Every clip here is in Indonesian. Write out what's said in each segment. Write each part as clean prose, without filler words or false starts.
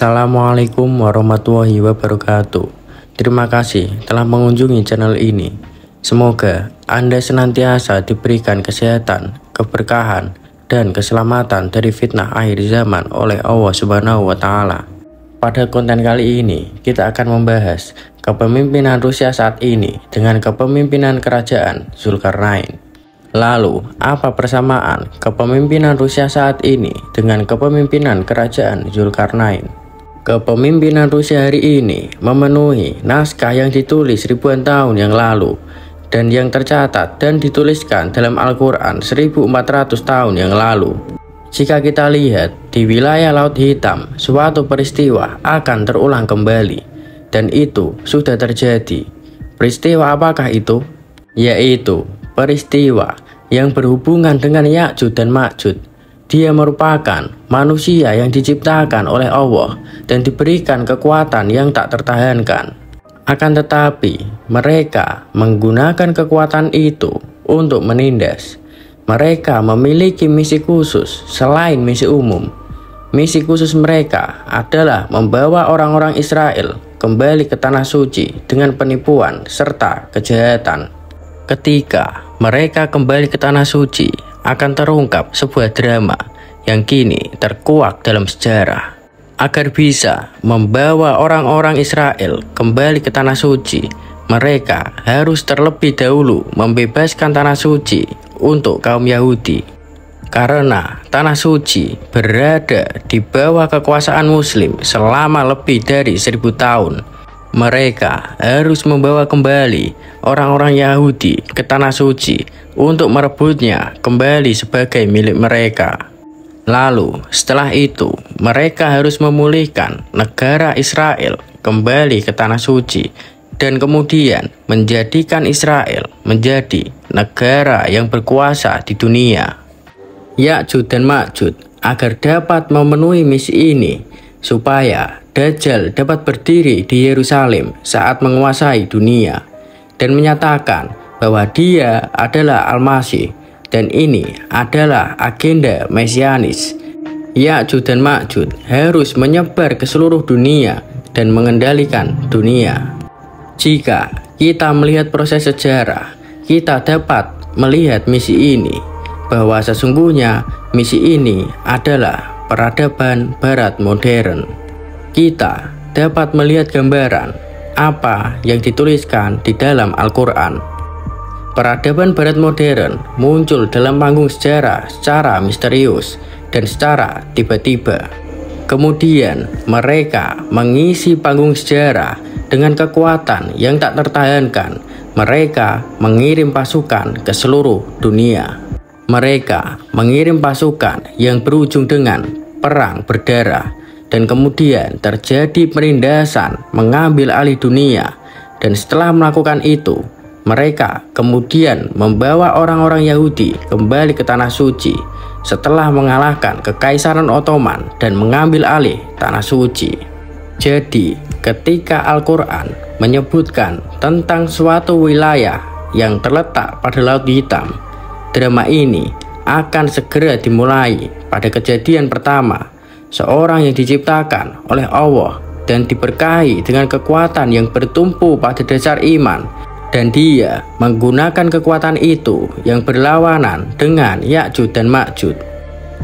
Assalamualaikum warahmatullahi wabarakatuh. Terima kasih telah mengunjungi channel ini. Semoga Anda senantiasa diberikan kesehatan, keberkahan, dan keselamatan dari fitnah akhir zaman oleh Allah Subhanahu wa Ta'ala. Pada konten kali ini, kita akan membahas kepemimpinan Rusia saat ini dengan kepemimpinan kerajaan Zulkarnain. Lalu, apa persamaan kepemimpinan Rusia saat ini dengan kepemimpinan kerajaan Zulkarnain? Kepemimpinan Rusia hari ini memenuhi naskah yang ditulis ribuan tahun yang lalu dan yang tercatat dan dituliskan dalam Al-Quran 1400 tahun yang lalu. Jika kita lihat di wilayah Laut Hitam, suatu peristiwa akan terulang kembali dan itu sudah terjadi. Peristiwa apakah itu? Yaitu peristiwa yang berhubungan dengan Ya'juj dan Ma'juj. Dia merupakan manusia yang diciptakan oleh Allah dan diberikan kekuatan yang tak tertahankan. Akan tetapi, mereka menggunakan kekuatan itu untuk menindas. Mereka memiliki misi khusus selain misi umum. Misi khusus mereka adalah membawa orang-orang Israel kembali ke Tanah Suci dengan penipuan serta kejahatan. Ketika mereka kembali ke Tanah Suci, akan terungkap sebuah drama yang kini terkuak dalam sejarah. Agar bisa membawa orang-orang Israel kembali ke Tanah Suci, mereka harus terlebih dahulu membebaskan Tanah Suci untuk kaum Yahudi. Karena Tanah Suci berada di bawah kekuasaan Muslim selama lebih dari 1000 tahun. Mereka harus membawa kembali orang-orang Yahudi ke Tanah Suci untuk merebutnya kembali sebagai milik mereka. Lalu setelah itu mereka harus memulihkan negara Israel kembali ke Tanah Suci dan kemudian menjadikan Israel menjadi negara yang berkuasa di dunia. Ya'juj dan Ma'juj agar dapat memenuhi misi ini supaya Dajjal dapat berdiri di Yerusalem saat menguasai dunia dan menyatakan bahwa dia adalah Al-Masih dan ini adalah agenda mesianis. Ya'juj dan Ma'juj harus menyebar ke seluruh dunia dan mengendalikan dunia. Jika kita melihat proses sejarah, kita dapat melihat misi ini bahwa sesungguhnya misi ini adalah peradaban Barat modern. Kita dapat melihat gambaran apa yang dituliskan di dalam Al-Quran. Peradaban Barat modern muncul dalam panggung sejarah secara misterius dan secara tiba-tiba. Kemudian mereka mengisi panggung sejarah dengan kekuatan yang tak tertahankan. Mereka mengirim pasukan ke seluruh dunia. Mereka mengirim pasukan yang berujung dengan perang berdarah. Dan kemudian terjadi penindasan mengambil alih dunia. Dan setelah melakukan itu, mereka kemudian membawa orang-orang Yahudi kembali ke Tanah Suci setelah mengalahkan Kekaisaran Ottoman dan mengambil alih Tanah Suci. Jadi, ketika Al-Quran menyebutkan tentang suatu wilayah yang terletak pada Laut Hitam, drama ini akan segera dimulai pada kejadian pertama. Seorang yang diciptakan oleh Allah dan diberkahi dengan kekuatan yang bertumpu pada dasar iman, dan dia menggunakan kekuatan itu yang berlawanan dengan Ya'juj dan Ma'juj.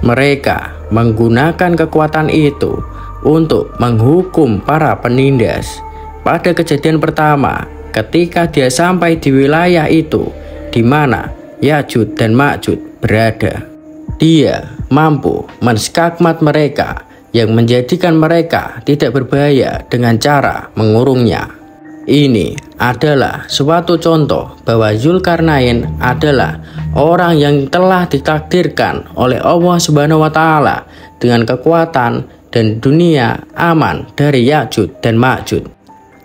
Mereka menggunakan kekuatan itu untuk menghukum para penindas. Pada kejadian pertama, ketika dia sampai di wilayah itu di mana Ya'juj dan Ma'juj berada, dia mampu menskakmat mereka yang menjadikan mereka tidak berbahaya dengan cara mengurungnya. Ini adalah suatu contoh bahwa Zulkarnain adalah orang yang telah ditakdirkan oleh Allah Subhanahu wa Ta'ala dengan kekuatan dan dunia aman dari Ya'juj dan Ma'juj.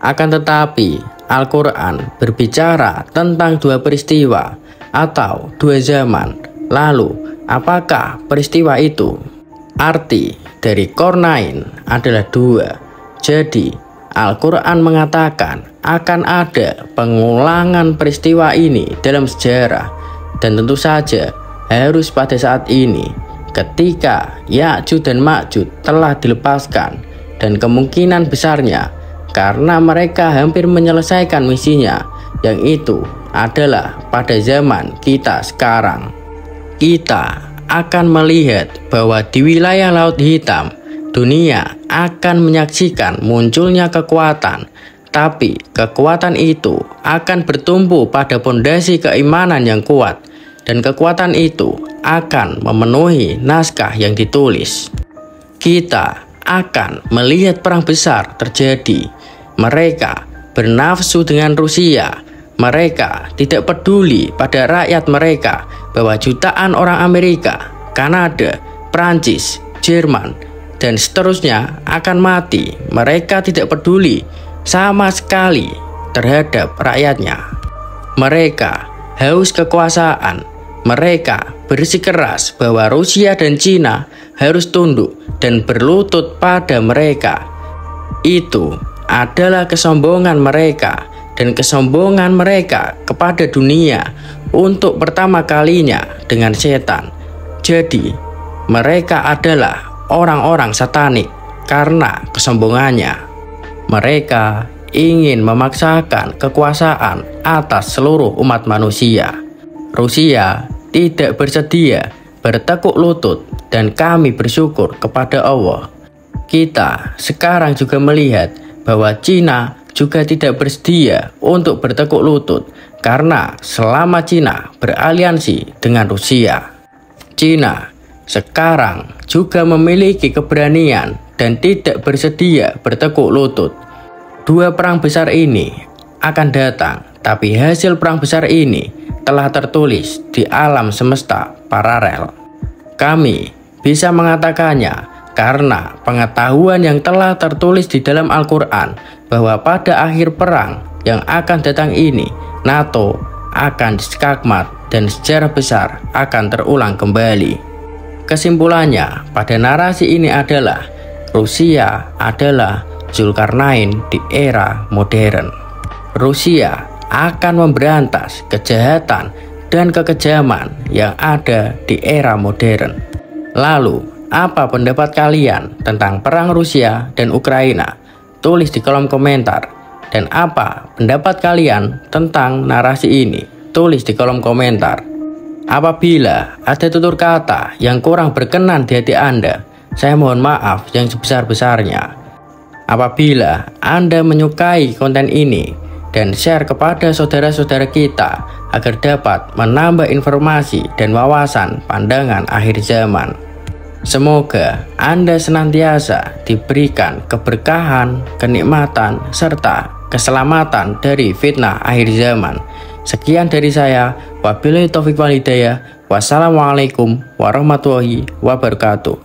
Akan tetapi Al-Quran berbicara tentang dua peristiwa atau dua zaman. Lalu apakah peristiwa itu? Arti dari Kornain adalah dua. Jadi Al-Quran mengatakan akan ada pengulangan peristiwa ini dalam sejarah. Dan tentu saja harus pada saat ini ketika Ya'juj dan Ma'juj telah dilepaskan dan kemungkinan besarnya karena mereka hampir menyelesaikan misinya, yang itu adalah pada zaman kita sekarang. Kita akan melihat bahwa di wilayah Laut Hitam, dunia akan menyaksikan munculnya kekuatan, tapi kekuatan itu akan bertumpu pada pondasi keimanan yang kuat, dan kekuatan itu akan memenuhi naskah yang ditulis. Kita akan melihat perang besar terjadi. Mereka bernafsu dengan Rusia. Mereka tidak peduli pada rakyat mereka bahwa jutaan orang Amerika, Kanada, Prancis, Jerman, dan seterusnya akan mati. Mereka tidak peduli sama sekali terhadap rakyatnya. Mereka haus kekuasaan. Mereka bersikeras bahwa Rusia dan Cina harus tunduk dan berlutut pada mereka. Itu adalah kesombongan mereka, dan kesombongan mereka kepada dunia untuk pertama kalinya dengan setan. Jadi, mereka adalah orang-orang satanik karena kesombongannya. Mereka ingin memaksakan kekuasaan atas seluruh umat manusia. Rusia tidak bersedia bertekuk lutut, dan kami bersyukur kepada Allah. Kita sekarang juga melihat bahwa Cina juga tidak bersedia untuk bertekuk lutut karena selama Cina beraliansi dengan Rusia. Cina sekarang juga memiliki keberanian dan tidak bersedia bertekuk lutut. Dua perang besar ini akan datang, tapi hasil perang besar ini telah tertulis di alam semesta paralel. Kami bisa mengatakannya karena pengetahuan yang telah tertulis di dalam Al-Quran bahwa pada akhir perang yang akan datang ini, NATO akan diskakmat dan sejarah besar akan terulang kembali. Kesimpulannya pada narasi ini adalah Rusia adalah Zulkarnain di era modern. Rusia akan memberantas kejahatan dan kekejaman yang ada di era modern. Lalu, apa pendapat kalian tentang perang Rusia dan Ukraina? Tulis di kolom komentar. Dan apa pendapat kalian tentang narasi ini? Tulis di kolom komentar. Apabila ada tutur kata yang kurang berkenan di hati Anda, saya mohon maaf yang sebesar-besarnya. Apabila Anda menyukai konten ini, dan share kepada saudara-saudara kita agar dapat menambah informasi dan wawasan pandangan akhir zaman. Semoga Anda senantiasa diberikan keberkahan, kenikmatan, serta keselamatan dari fitnah akhir zaman. Sekian dari saya. Wabillahi taufiq wal hidayah. Wassalamualaikum warahmatullahi wabarakatuh.